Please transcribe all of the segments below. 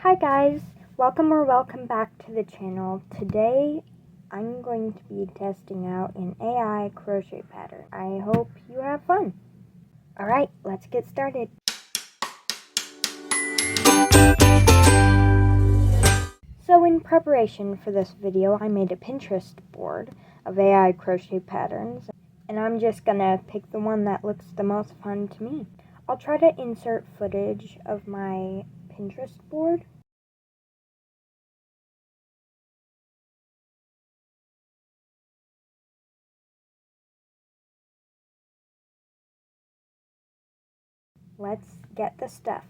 Hi guys, welcome back to the channel. Today I'm going to be testing out an AI crochet pattern. I hope you have fun. Alright, let's get started. So in preparation for this video, I made a Pinterest board of AI crochet patterns, and I'm just gonna pick the one that looks the most fun to me. I'll try to insert footage of my Pinterest board. Let's get the stuff.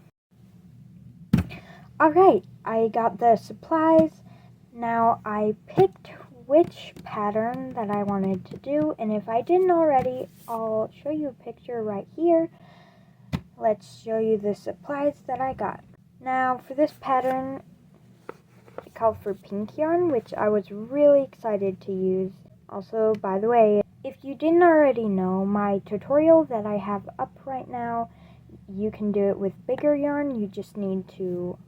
Alright, I got the supplies. Now I picked which pattern that I wanted to do, and if I didn't already, I'll show you a picture right here. Let's show you the supplies that I got. Now for this pattern, it called for pink yarn, which I was really excited to use. Also, by the way, if you didn't already know, my tutorial that I have up right now, you can do it with bigger yarn. You just need to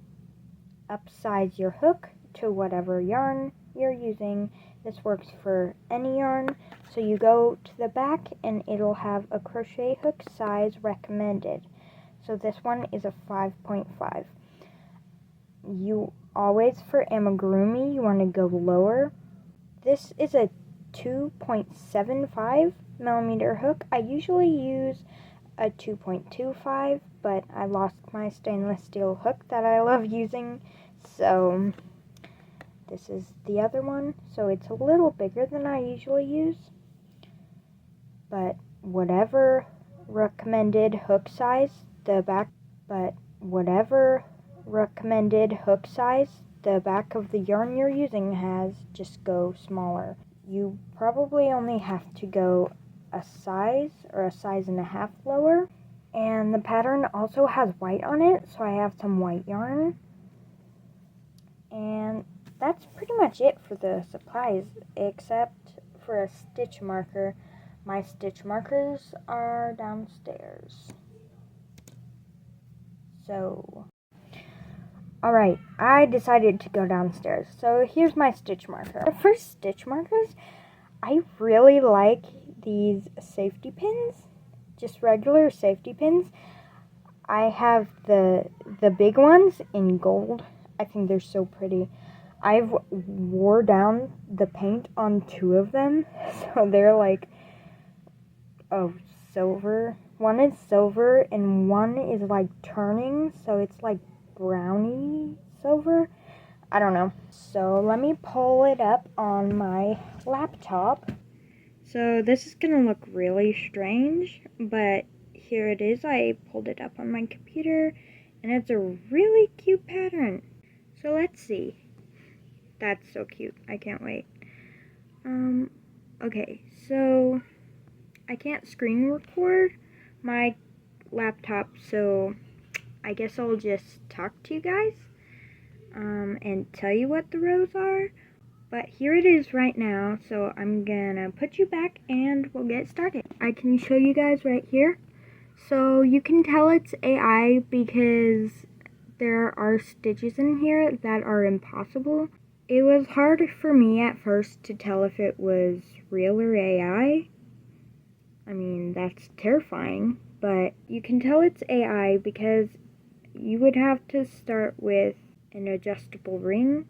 upsize your hook to whatever yarn you're using. This works for any yarn. So you go to the back and it'll have a crochet hook size recommended. So this one is a 5.5. You always, for amigurumi, you want to go lower. This is a 2.75 millimeter hook. I usually use a 2.25, but I lost my stainless steel hook that I love using, so this is the other one. So it's a little bigger than I usually use, but whatever recommended hook size the back of the yarn you're using has, just go smaller. You probably only have to go a size or a size and a half lower. And the pattern also has white on it, so I have some white yarn. And that's pretty much it for the supplies, except for a stitch marker. My stitch markers are downstairs. So, alright, I decided to go downstairs. So here's my stitch marker. For stitch markers, I really like these safety pins, just regular safety pins. I have the big ones in gold. I think they're so pretty. I've wore down the paint on 2 of them, so they're like, oh, silver. One is silver and one is like turning, so it's like browny silver. I don't know. So let me pull it up on my laptop. So this is gonna look really strange, but here it is. I pulled it up on my computer, and it's a really cute pattern. So let's see. That's so cute. I can't wait. Okay, so I can't screen record my laptop, so I guess I'll just talk to you guys and tell you what the rows are. But here it is right now, so I'm gonna put you back and we'll get started. I can show you guys right here. So you can tell it's AI because there are stitches in here that are impossible. It was hard for me at first to tell if it was real or AI. I mean, that's terrifying, but you can tell it's AI because you would have to start with an adjustable ring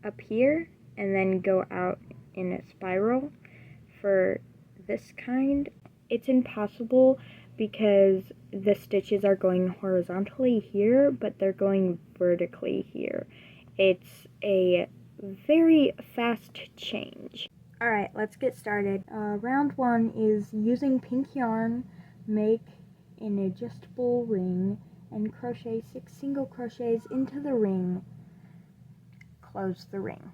up here and then go out in a spiral for this kind. It's impossible because the stitches are going horizontally here, but they're going vertically here. It's a very fast change. Alright, let's get started. Round 1 is using pink yarn, make an adjustable ring, and crochet 6 single crochets into the ring. Close the ring.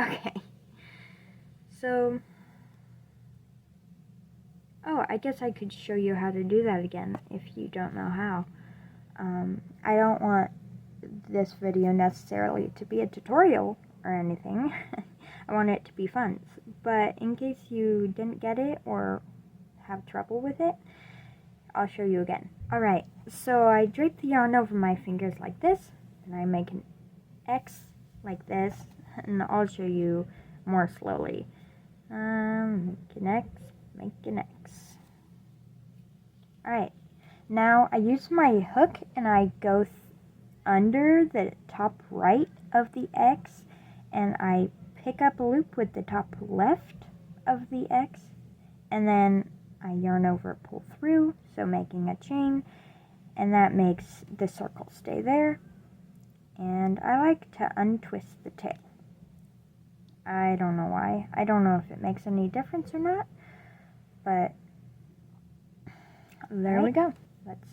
Okay, so, oh, I guess I could show you how to do that again if you don't know how. I don't want this video necessarily to be a tutorial or anything. I want it to be fun, but in case you didn't get it or have trouble with it, I'll show you again. Alright, so I draped the yarn over my fingers like this, and I make an X like this, and I'll show you more slowly. Make an X, make an X. Alright, now I use my hook and I go under the top right of the X, and I pick up a loop with the top left of the X, and then I yarn over, pull through, so making a chain, and that makes the circle stay there. And I like to untwist the tail. I don't know why. I don't know if it makes any difference or not, but there we go. Let's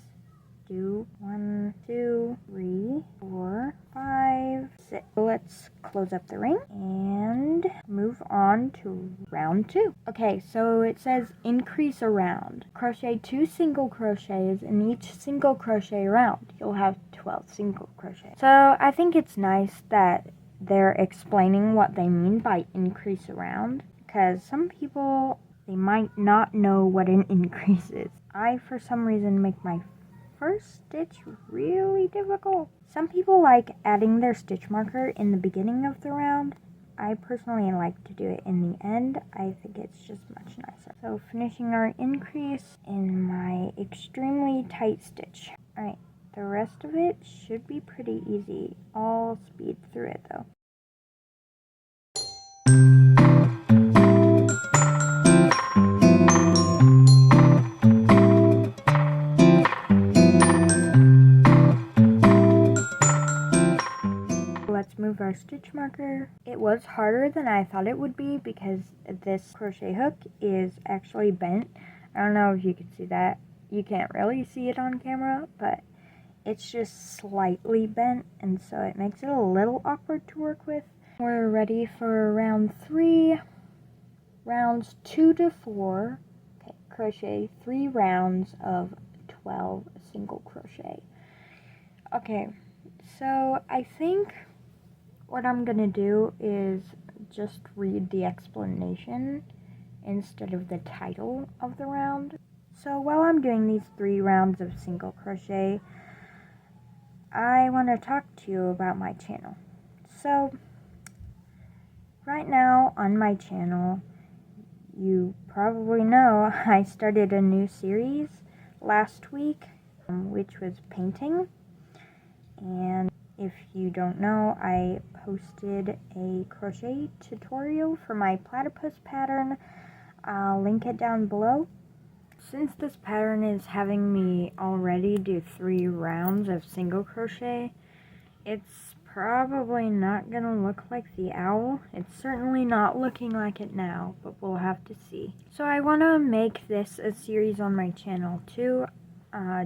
do 1, 2, 3, 4, 5, 6. Let's close up the ring and move on to round 2. Okay, so it says increase a round. Crochet 2 single crochets in each single crochet round. You'll have 12 single crochets. So I think it's nice that they're explaining what they mean by increase a round, because some people, they might not know what an increase is. I, for some reason, make my first stitch really difficult. Some people like adding their stitch marker in the beginning of the round. I personally like to do it in the end. I think it's just much nicer. So finishing our increase in my extremely tight stitch. Alright, the rest of it should be pretty easy. I'll speed through it though. Let's move our stitch marker. It was harder than I thought it would be because this crochet hook is actually bent. I don't know if you can see that. You can't really see it on camera, but it's just slightly bent, and so it makes it a little awkward to work with. We're ready for round 3. Rounds 2 to 4. Okay, crochet 3 rounds of 12 single crochet. Okay, so I think what I'm gonna do is just read the explanation instead of the title of the round. So while I'm doing these 3 rounds of single crochet, I want to talk to you about my channel. So right now on my channel, you probably know I started a new series last week, which was painting. And if you don't know, I posted a crochet tutorial for my platypus pattern. I'll link it down below. Since this pattern is having me already do 3 rounds of single crochet, it's probably not gonna look like the owl. It's certainly not looking like it now, but we'll have to see. So I want to make this a series on my channel too,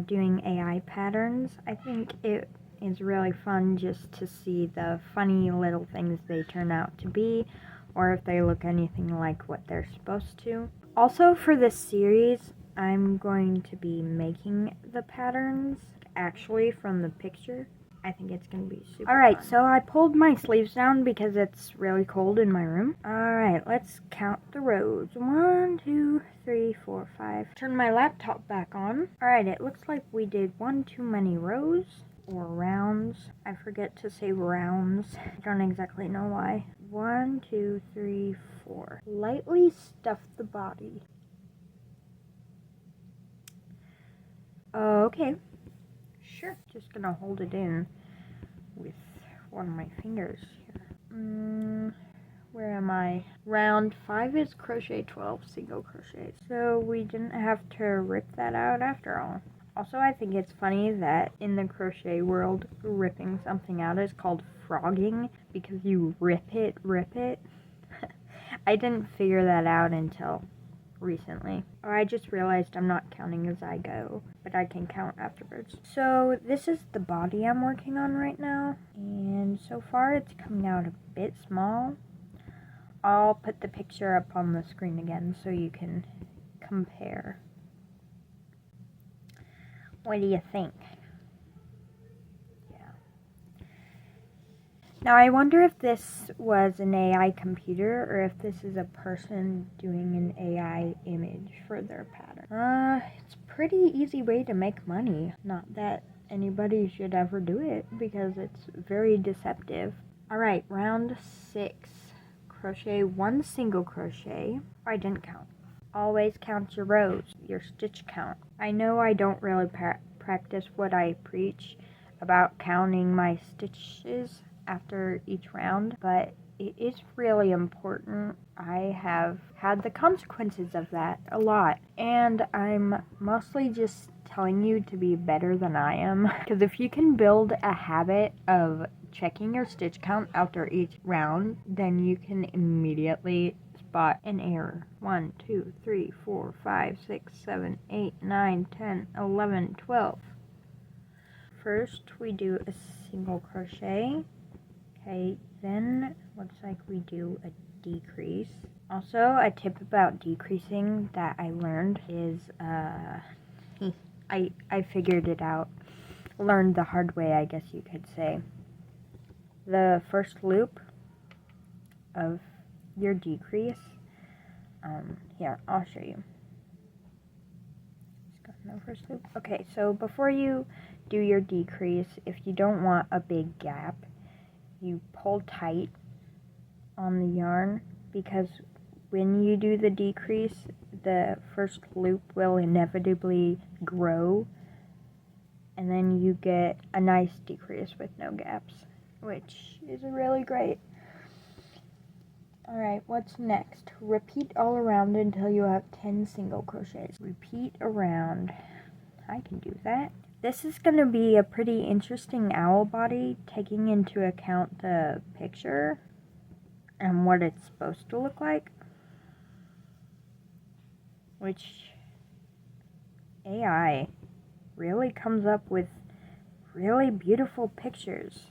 doing AI patterns. I think it is really fun just to see the funny little things they turn out to be, or if they look anything like what they're supposed to. Also for this series, I'm going to be making the patterns actually from the picture. I think it's going to be super Alright, so I pulled my sleeves down because it's really cold in my room. Alright, let's count the rows. 1, 2, 3, 4, 5. Turn my laptop back on. Alright, it looks like we did 1 too many rows. Or rounds. I forget to say rounds. I don't exactly know why. 1, 2, 3, 4. Lightly stuff the body. Okay. Sure. Just gonna hold it in with one of my fingers here. Where am I? Round 5 is crochet 12 single crochet. So we didn't have to rip that out after all. Also, I think it's funny that in the crochet world, ripping something out is called frogging because you rip it. I didn't figure that out until recently. Or I just realized I'm not counting as I go, but I can count afterwards. So this is the body I'm working on right now, and so far it's coming out a bit small. I'll put the picture up on the screen again so you can compare. What do you think? Yeah. Now I wonder if this was an AI computer or if this is a person doing an AI image for their pattern. It's a pretty easy way to make money. Not that anybody should ever do it because it's very deceptive. Alright, round 6. Crochet 1 single crochet. I didn't count. Always count your rows, your stitch count. I know I don't really practice what I preach about counting my stitches after each round, but it is really important. I have had the consequences of that a lot, and I'm mostly just telling you to be better than I am, because if you can build a habit of checking your stitch count after each round, then you can immediately spot an error. 1, 2, 3, 4, 5, 6, 7, 8, 9, 10, 11, 12. First we do a single crochet. Okay, then looks like we do a decrease. Also, a tip about decreasing that I learned is I figured it out. Learned the hard way, I guess you could say. The first loop of your decrease, here, I'll show you. Just got no first loop. Okay, so before you do your decrease, if you don't want a big gap, you pull tight on the yarn, because when you do the decrease, the first loop will inevitably grow, and then you get a nice decrease with no gaps, which is really great. Alright, what's next? Repeat all around until you have 10 single crochets. Repeat around. I can do that. This is going to be a pretty interesting owl body, taking into account the picture and what it's supposed to look like, which AI really comes up with really beautiful pictures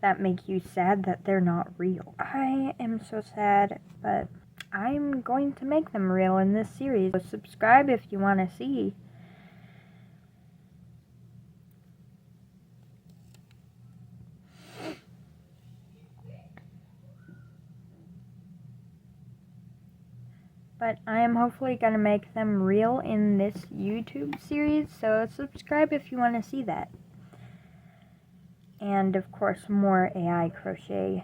that make you sad that they're not real. I am so sad, but I'm going to make them real in this series. So subscribe if you want to see. But I am hopefully going to make them real in this YouTube series, so subscribe if you want to see that. And of course, more AI crochet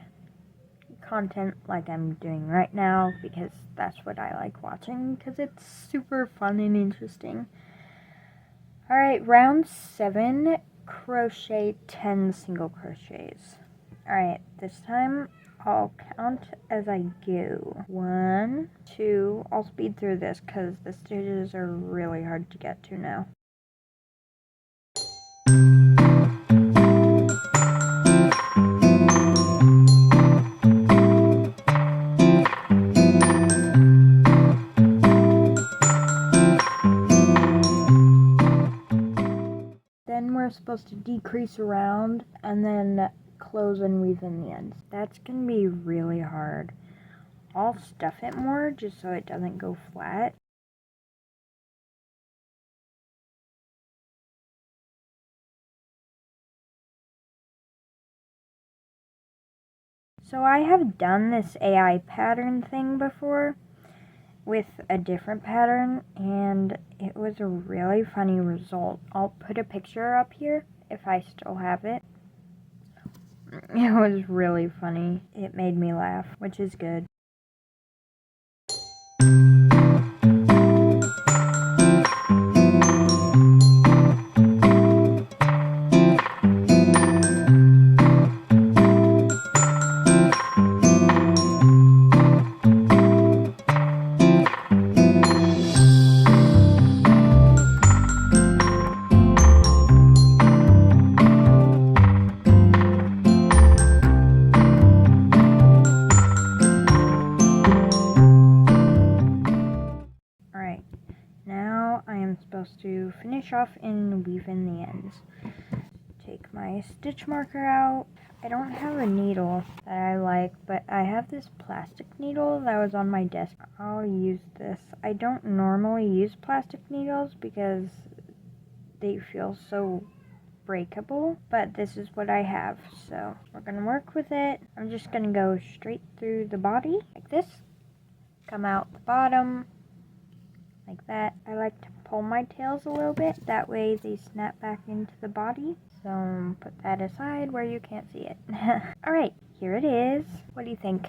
content like I'm doing right now, because that's what I like watching, because it's super fun and interesting. Alright, round 7, crochet 10 single crochets. Alright, this time I'll count as I go. 1, 2, I'll speed through this because the stitches are really hard to get to now. Then we're supposed to decrease around and then close and weave in the ends. That's going to be really hard. I'll stuff it more just so it doesn't go flat. So I have done this AI pattern thing before with a different pattern, and it was a really funny result. I'll put a picture up here if I still have it. It was really funny. It made me laugh, which is good. Supposed to finish off and weave in the ends. Take my stitch marker out. I don't have a needle that I like, but I have this plastic needle that was on my desk. I'll use this. I don't normally use plastic needles because they feel so breakable, but this is what I have, so we're gonna work with it. I'm just gonna go straight through the body like this, come out the bottom, like that. I like to pull my tails a little bit, that way they snap back into the body. So put that aside where you can't see it. Alright, here it is. What do you think?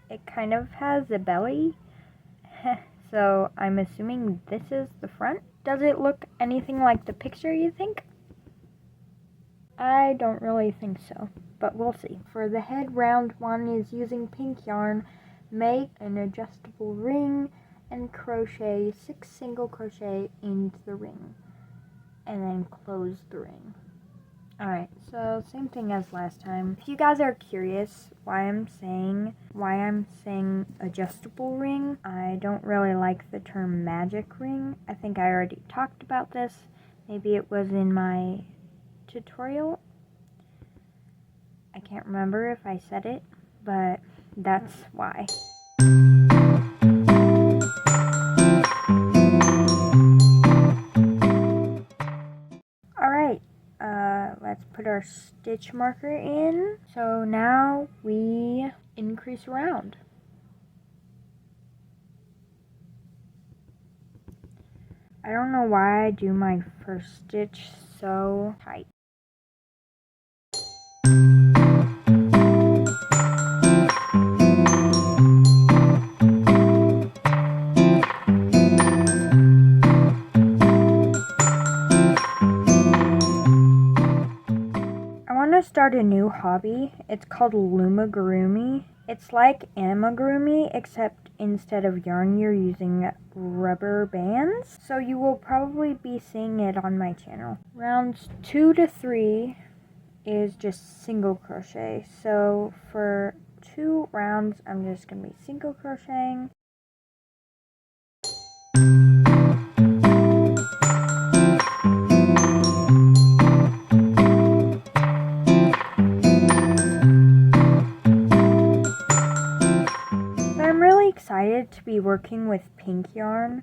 It kind of has a belly. So I'm assuming this is the front. Does it look anything like the picture, you think? I don't really think so, but we'll see. For the head, round one is using pink yarn. Make an adjustable ring and crochet 6 single crochet into the ring and then close the ring. Alright, so same thing as last time. If you guys are curious why I'm saying adjustable ring, I don't really like the term magic ring. I think I already talked about this. Maybe it was in my tutorial. I can't remember if I said it, but that's why. Alright, let's put our stitch marker in. So now we increase around. I don't know why I do my first stitch so tight. Start a new hobby. It's called Lumagurumi. It's like amigurumi, except instead of yarn you're using rubber bands. So you will probably be seeing it on my channel. Rounds 2 to 3 is just single crochet. So for 2 rounds I'm just going to be single crocheting. Excited to be working with pink yarn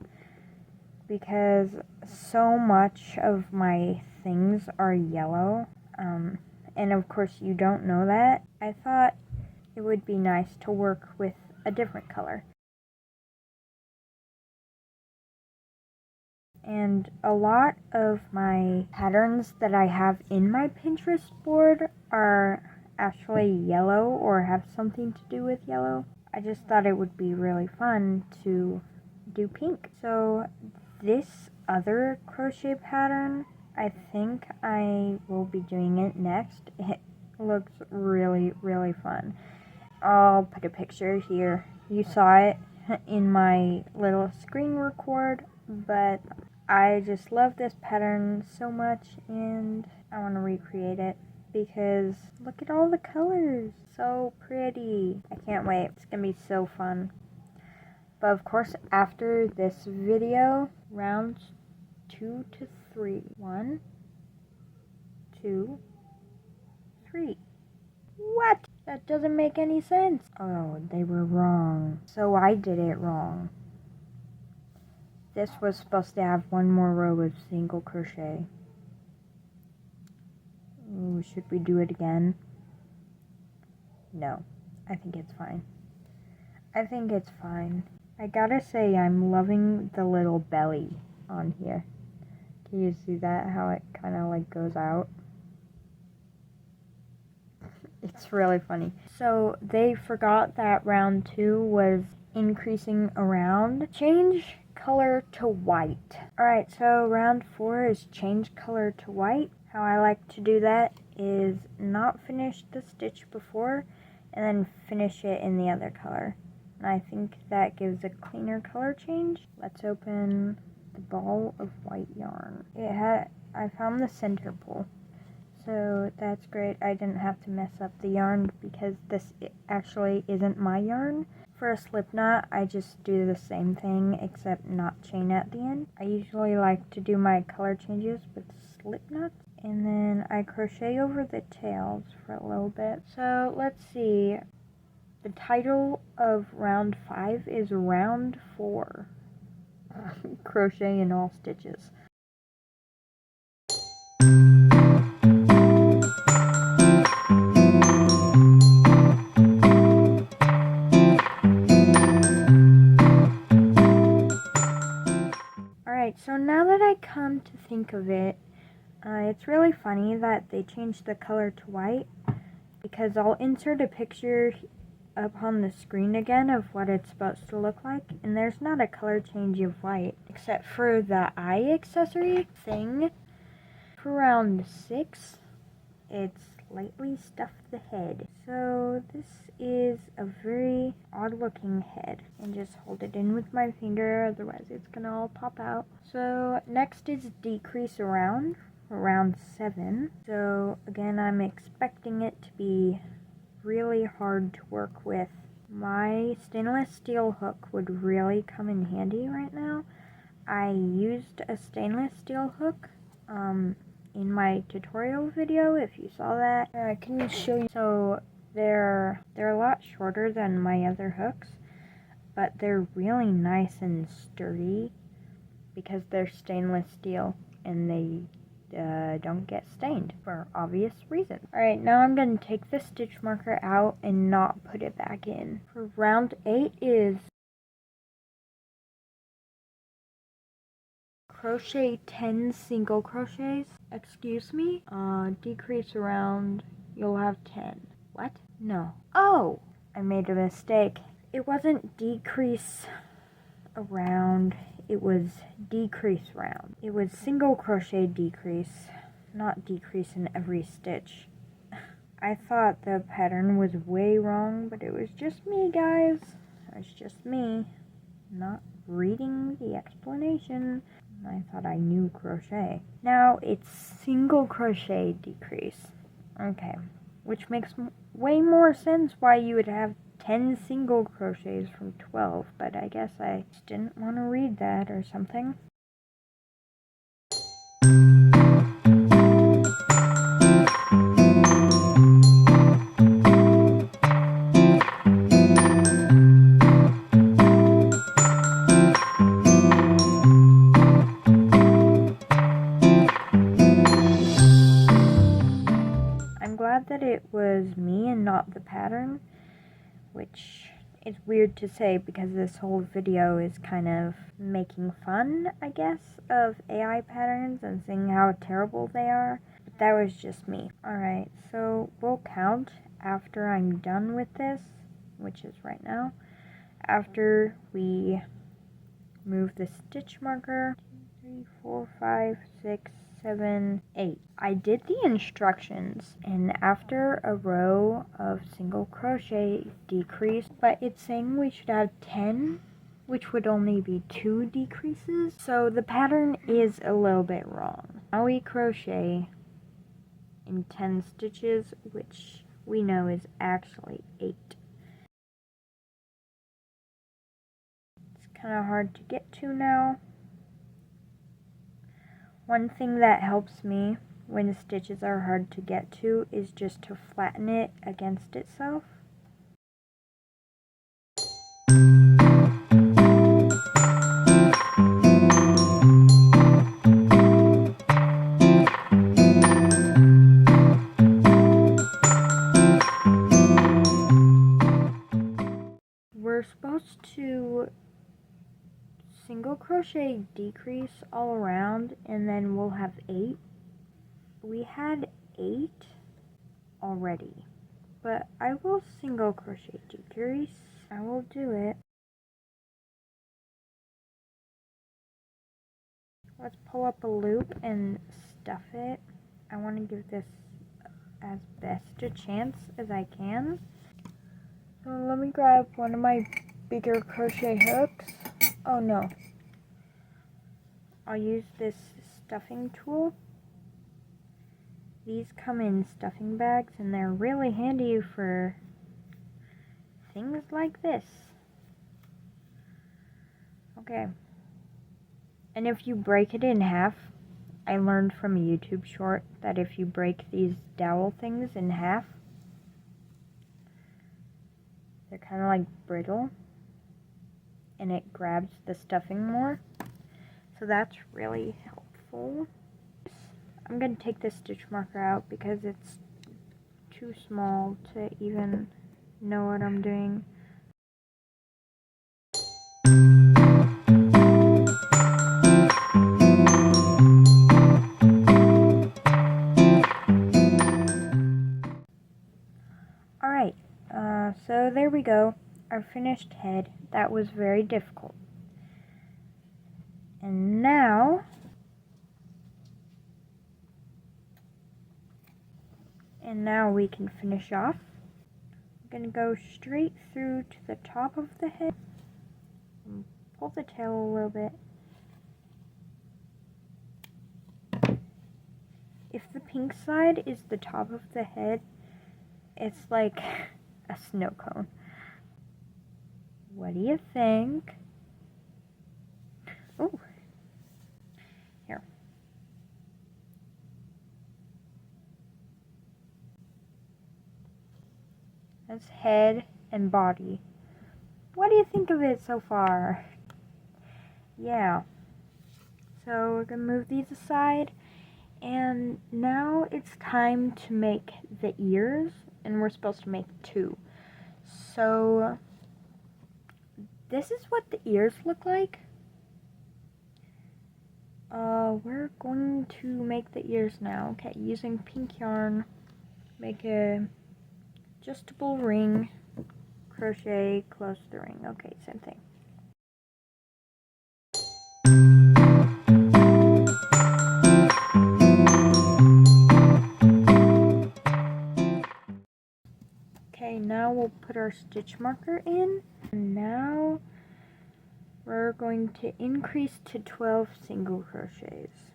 because so much of my things are yellow, and of course you don't know that. I thought it would be nice to work with a different color. And a lot of my patterns that I have in my Pinterest board are actually yellow or have something to do with yellow. I just thought it would be really fun to do pink. So this other crochet pattern, I think I will be doing it next. It looks really, really fun. I'll put a picture here. You saw it in my little screen record, but I just love this pattern so much and I want to recreate it. Because look at all the colors, so pretty. I can't wait, it's gonna be so fun. But of course after this video, rounds 2 to 3. 1, 2, 3. What? That doesn't make any sense. Oh, they were wrong. So I did it wrong. This was supposed to have one more row of single crochet. Ooh, should we do it again? No, I think it's fine. I think it's fine. I gotta say, I'm loving the little belly on here. Can you see that? How it kind of like goes out? It's really funny. So they forgot that round 2 was increasing around. Change color to white. Alright, so round 4 is change color to white. How I like to do that is not finish the stitch before and then finish it in the other color. And I think that gives a cleaner color change. Let's open the ball of white yarn. I found the center pole. So that's great. I didn't have to mess up the yarn because this actually isn't my yarn. For a slip knot, I just do the same thing except not chain at the end. I usually like to do my color changes with slip knots. And then I crochet over the tails for a little bit. So let's see. The title of round 5 is round 4. Crochet in all stitches. come to think of it, it's really funny that they changed the color to white, because I'll insert a picture up on the screen again of what it's supposed to look like, and there's not a color change of white except for the eye accessory thing. For round 6, it's lightly stuffed the head. So this is a very odd looking head, and just hold it in with my finger, otherwise it's gonna all pop out. So next is decrease around, round 7. So again, I'm expecting it to be really hard to work with. My stainless steel hook would really come in handy right now. I used a stainless steel hook in my tutorial video, if you saw that. I can show you. So they're a lot shorter than my other hooks, but they're really nice and sturdy because they're stainless steel and they don't get stained for obvious reasons. Alright, now I'm going to take the stitch marker out and not put it back in. For round 8 is crochet 10 single crochets. Excuse me? Decrease around, you'll have 10. What? No. Oh! I made a mistake. It wasn't decrease around, it was decrease round. It was single crochet decrease, not decrease in every stitch. I thought the pattern was way wrong, but it was just me, guys. It was just me not reading the explanation. I thought I knew crochet. Now it's single crochet decrease. Okay, which makes way more sense why you would have 10 single crochets from 12, but I guess I just didn't want to read that or something. I'm glad that it was me and not the pattern, which is weird to say because this whole video is kind of making fun, I guess, of AI patterns and seeing how terrible they are. But that was just me. Alright, so we'll count after I'm done with this, which is right now, after we move the stitch marker. 2, 3, 4, 5, 6, 7, 8. I did the instructions, and after a row of single crochet decrease, but it's saying we should have 10, which would only be 2 decreases, so the pattern is a little bit wrong. Now we crochet in 10 stitches, which we know is actually 8. It's kind of hard to get to now. One thing that helps me when the stitches are hard to get to is just to flatten it against itself. We're supposed to single crochet decrease all around, and then we'll have 8. We had 8 already, but I will single crochet decrease. I will do it. Let's pull up a loop and stuff it. I want to give this as best a chance as I can. So let me grab one of my bigger crochet hooks. Oh no. I'll use this stuffing tool. These come in stuffing bags and they're really handy for things like this. Okay. And if you break it in half, I learned from a YouTube short that if you break these dowel things in half, they're kind of like brittle and it grabs the stuffing more. So that's really helpful. I'm going to take this stitch marker out because it's too small to even know what I'm doing. go, our finished head. That was very difficult. And now we can finish off. I'm going to go straight through to the top of the head and pull the tail a little bit. If the pink side is the top of the head, it's like a snow cone. What do you think? Ooh. Here. That's head and body. What do you think of it so far? Yeah. So we're gonna move these aside. And now it's time to make the ears, and we're supposed to make 2. So this is what the ears look like. We're going to make the ears now. Okay, using pink yarn, make a adjustable ring, crochet, close the ring. Okay, same thing. Okay, now we'll put our stitch marker in, and now we're going to increase to 12 single crochets.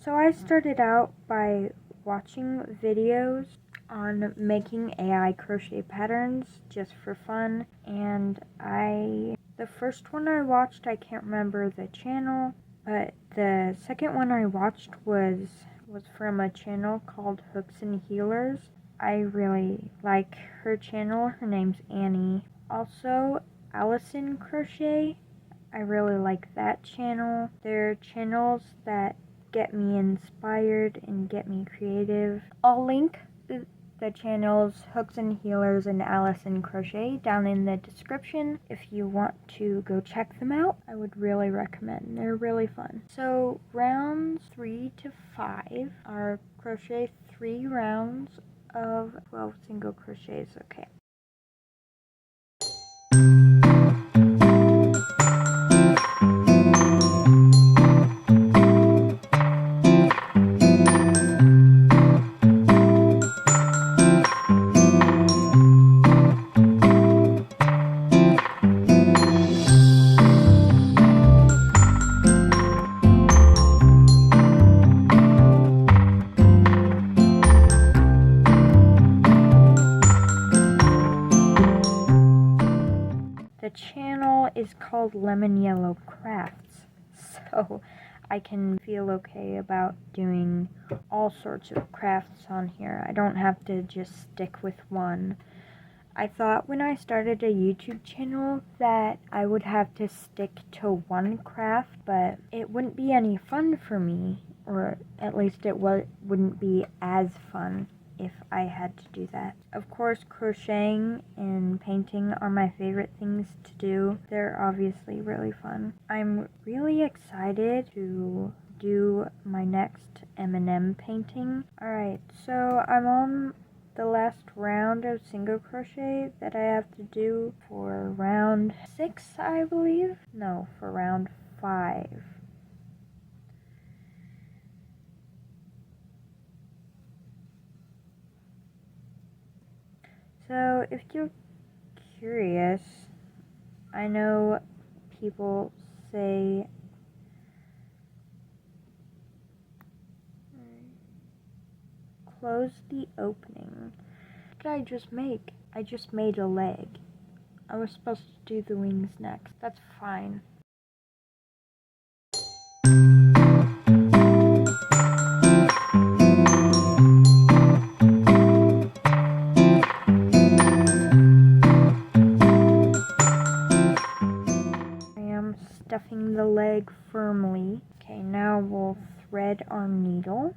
So I started out by watching videos on making AI crochet patterns just for fun, and the first one I watched, I can't remember the channel, but the second one I watched was from a channel called Hooks and Healers. I really like her channel. Her name's Annie. Also, Allison Crochet. I really like that channel. They're channels that get me inspired and get me creative. I'll link the channels Hooks and Healers and Allison Crochet down in the description. If you want to go check them out, I would really recommend. They're really fun. So rounds 3 to 5 are crochet 3 rounds of 12 single crochets. Okay. The channel is called Lemon Yellow Crafts, so I can feel okay about doing all sorts of crafts on here. I don't have to just stick with one. I thought when I started a YouTube channel that I would have to stick to one craft, but it wouldn't be any fun for me, or at least it wouldn't be as fun if I had to do that. Of course, crocheting and painting are my favorite things to do. They're obviously really fun. I'm really excited to do my next M&M painting. Alright, so I'm on the last round of single crochet that I have to do for round 6, I believe. No, for round 5. So, if you're curious, I know people say close the opening. What did I just make? I just made a leg. I was supposed to do the wings next. That's fine. Stuffing the leg firmly. Okay, now we'll thread our needle.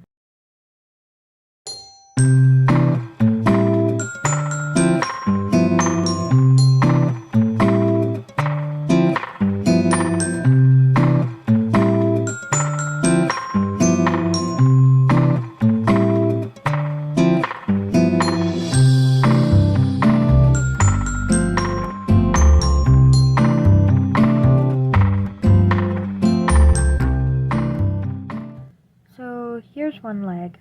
one leg.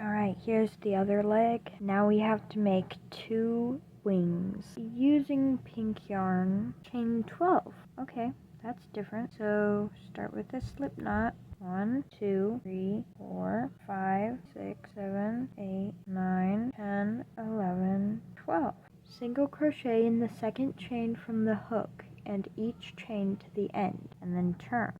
Alright, here's the other leg. Now we have to make 2 wings. Using pink yarn, chain 12. Okay, that's different. So start with a slip knot. 1, 2, 3, 4, 5, 6, 7, 8, 9, 10, 11, 12. Single crochet in the second chain from the hook and each chain to the end, and then turn.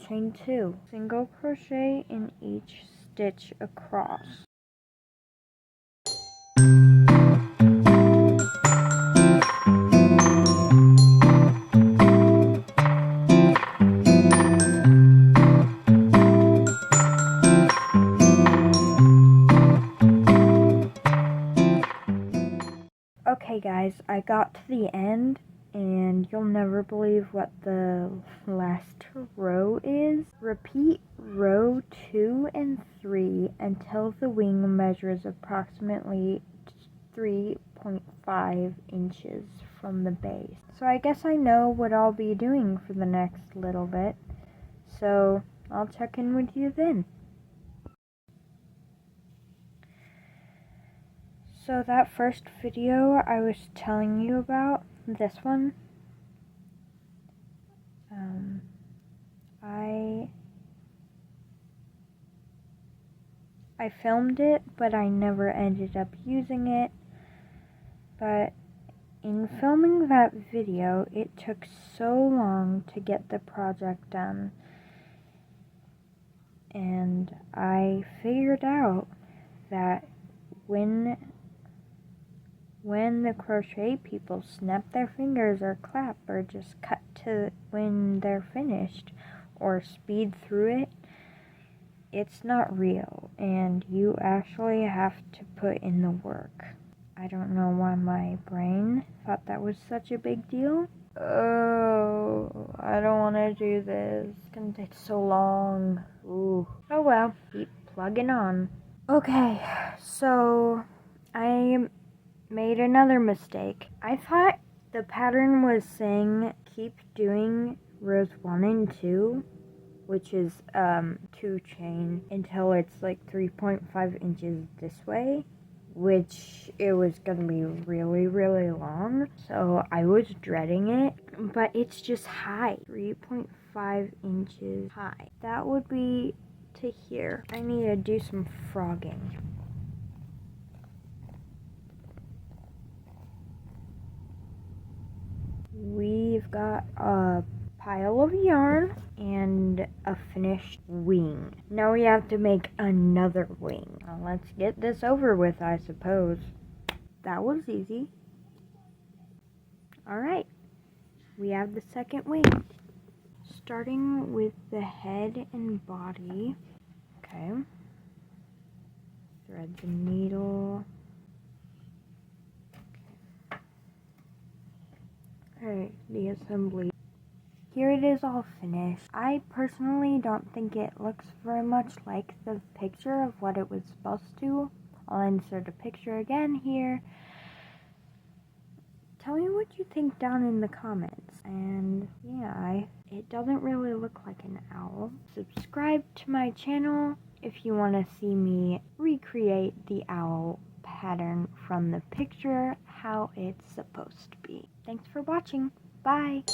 Chain 2, single crochet in each stitch across. Okay guys, I got to the end, and you'll never believe what the last row is. Repeat row 2 and 3 until the wing measures approximately 3.5 inches from the base. So I guess I know what I'll be doing for the next little bit, so I'll check in with you then. So that first video I was telling you about, this one, I filmed it, but I never ended up using it. But in filming that video, it took so long to get the project done. And I figured out that when the crochet people snap their fingers or clap or just cut to when they're finished or speed through it, it's not real, and you actually have to put in the work. I don't know why my brain thought that was such a big deal. Oh, I don't want to do this. It's gonna take so long. Ooh. Oh well, keep plugging on. Okay, so I made another mistake. I thought the pattern was saying keep doing rows 1 and 2, which is 2 chain, until it's like 3.5 inches this way, which it was gonna be really, really long. So I was dreading it, but it's just high, 3.5 inches high. That would be to here. I need to do some frogging. We've got a pile of yarn and a finished wing. Now we have to make another wing. Well, let's get this over with, I suppose. That was easy. Alright, we have the second wing. Starting with the head and body. Okay. Thread the needle. Alright, the assembly. Here it is all finished. I personally don't think it looks very much like the picture of what it was supposed to. I'll insert a picture again here. Tell me what you think down in the comments. And yeah, it doesn't really look like an owl. Subscribe to my channel if you want to see me recreate the owl pattern from the picture how it's supposed to be. Thanks for watching. Bye!